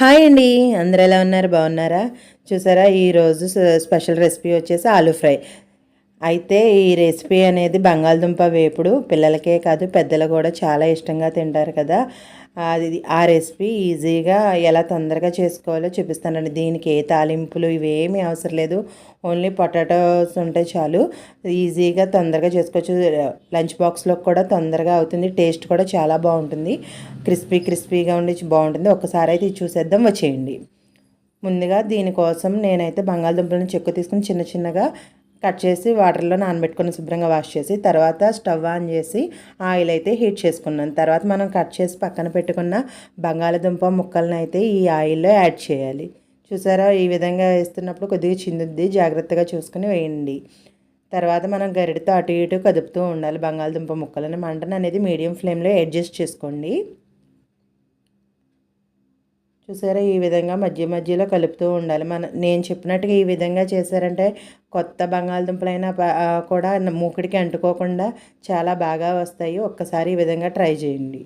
Hi అండి. అందరూ ఎలా ఉన్నారు? బాగున్నారా? చూసారా, ఈరోజు స్పెషల్ రెసిపీ వచ్చేసి ఆలూ ఫ్రై. అయితే ఈ రెసిపీ అనేది బంగాళదుంప వేపుడు పిల్లలకే కాదు పెద్దలు కూడా చాలా ఇష్టంగా తింటారు కదా. ఆ రెసిపీ ఈజీగా ఎలా తొందరగా చేసుకోవాలో చూపిస్తానండి. దీనికి ఏ తాలింపులు ఇవేమీ అవసరం లేదు. ఓన్లీ పొటాటోస్ ఉంటే చాలు. ఈజీగా తొందరగా చేసుకోవచ్చు. లంచ్ బాక్స్లో కూడా తొందరగా అవుతుంది. టేస్ట్ కూడా చాలా బాగుంటుంది. క్రిస్పీగా ఉండి బాగుంటుంది. ఒక్కసారి అయితే ఇది చూసేద్దాం, వచ్చేయండి. ముందుగా దీనికోసం నేనైతే బంగాళదుంపలను చెక్కు తీసుకుని చిన్న చిన్నగా కట్ చేసి వాటర్లో నానబెట్టుకుని శుభ్రంగా వాష్ చేసి తర్వాత స్టవ్ ఆన్ చేసి ఆయిల్ అయితే హీట్ చేసుకున్నాను. తర్వాత మనం కట్ చేసి పక్కన పెట్టుకున్న బంగాళదుంప ముక్కలను అయితే ఈ ఆయిల్లో యాడ్ చేయాలి. చూసారా, ఈ విధంగా వేస్తున్నప్పుడు కొద్దిగా చిందుద్ది, జాగ్రత్తగా చూసుకుని వేయండి. తర్వాత మనం గరిటతో అటు ఇటు కదుపుతూ ఉండాలి. బంగాళదుంప ముక్కలను మంటను అనేది మీడియం ఫ్లేమ్లో అడ్జస్ట్ చేసుకోండి. చూసారా, ఈ విధంగా మధ్య మధ్యలో కలుపుతూ ఉండాలి. నేను చెప్పినట్టుగా ఈ విధంగా చేశారంటే కొత్త బంగాళదుంపలైనా కూడా మూకుడికి అంటుకోకుండా చాలా బాగా వస్తాయి. ఒక్కసారి ఈ విధంగా ట్రై చేయండి.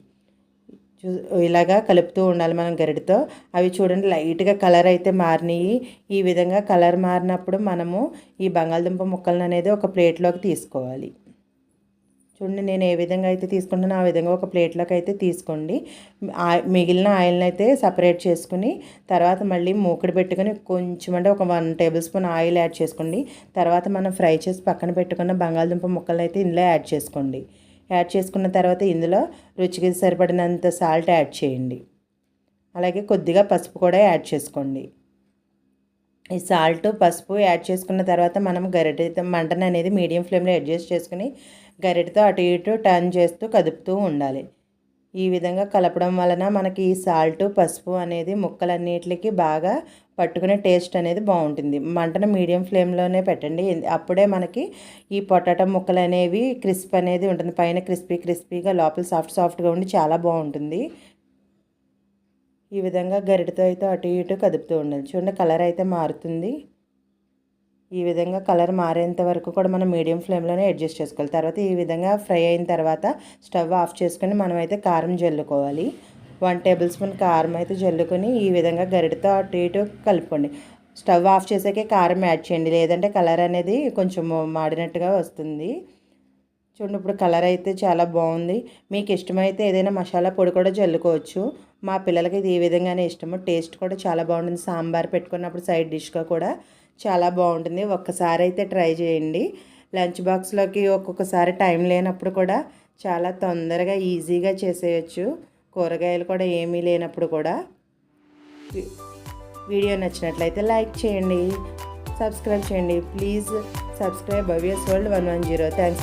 ఇలాగా కలుపుతూ ఉండాలి మనం గరిటతో. అవి చూడండి లైట్గా కలర్ అయితే మారినాయి. ఈ విధంగా కలర్ మారినప్పుడు మనము ఈ బంగాళదుంప ముక్కలను అనేది ఒక ప్లేట్లోకి తీసుకోవాలి. చూడండి, నేను ఏ విధంగా అయితే తీసుకుంటానో ఆ విధంగా ఒక ప్లేట్లోకి అయితే తీసుకోండి. మిగిలిన ఆయిల్ని అయితే సపరేట్ చేసుకుని తర్వాత మళ్ళీ మూకుడు పెట్టుకుని కొంచెం అంటే ఒక 1 టేబుల్ స్పూన్ ఆయిల్ యాడ్ చేసుకోండి. తర్వాత మనం ఫ్రై చేసి పక్కన పెట్టుకున్న బంగాళదుంప ముక్కలను అయితే ఇందులో యాడ్ చేసుకోండి. యాడ్ చేసుకున్న తర్వాత ఇందులో రుచికి సరిపడినంత సాల్ట్ యాడ్ చేయండి. అలాగే కొద్దిగా పసుపు కూడా యాడ్ చేసుకోండి. ఈ సాల్ట్ పసుపు యాడ్ చేసుకున్న తర్వాత మనం గరిటెతో మంటను అనేది మీడియం ఫ్లేమ్లో అడ్జస్ట్ చేసుకుని గరిటెతో అటు ఇటు టర్న్ చేస్తూ కదుపుతూ ఉండాలి. ఈ విధంగా కలపడం వలన మనకి ఈ సాల్ట్ పసుపు అనేది ముక్కలన్నిటికి బాగా పట్టుకునే టేస్ట్ అనేది బాగుంటుంది. మంటను మీడియం ఫ్లేమ్లోనే పెట్టండి. అప్పుడే మనకి ఈ పొటాటో ముక్కలు అనేవి క్రిస్ప్ అనేది ఉంటుంది. పైన క్రిస్పీగా లోపల సాఫ్ట్గా ఉండి చాలా బాగుంటుంది. ఈ విధంగా గరిటెతో అయితే అటు ఇటు కదుపుతూ ఉండాలి. చూడండి, కలర్ అయితే మారుతుంది. ఈ విధంగా కలర్ మారేంత వరకు కూడా మనం మీడియం ఫ్లేమ్లోనే అడ్జస్ట్ చేసుకోవాలి. తర్వాత ఈ విధంగా ఫ్రై అయిన తర్వాత స్టవ్ ఆఫ్ చేసుకొని మనమైతే కారం జల్లుకోవాలి. 1 టేబుల్ స్పూన్ కారం అయితే జల్లుకొని ఈ విధంగా గరిటెతో అటు ఇటు కలుపుకోండి. స్టవ్ ఆఫ్ చేసాకే కారం యాడ్ చేయండి, లేదంటే కలర్ అనేది కొంచెం మాడినట్టుగా వస్తుంది. చూడండి, ఇప్పుడు కలర్ అయితే చాలా బాగుంది. మీకు ఇష్టమైతే ఏదైనా మసాలా పొడి కూడా జల్లుకోవచ్చు. మా పిల్లలకి ఇది ఈ విధంగానే ఇష్టము. టేస్ట్ కూడా చాలా బాగుంటుంది. సాంబార్ పెట్టుకున్నప్పుడు సైడ్ డిష్గా కూడా చాలా బాగుంటుంది. ఒక్కసారి అయితే ట్రై చేయండి. లంచ్ బాక్స్లోకి ఒక్కొక్కసారి టైం లేనప్పుడు కూడా చాలా తొందరగా ఈజీగా చేసేయచ్చు. కూరగాయలు కూడా ఏమీ లేనప్పుడు కూడా. వీడియో నచ్చినట్లయితే లైక్ చేయండి, సబ్స్క్రైబ్ చేయండి. Please subscribe Bhavya's world 110. Thanks.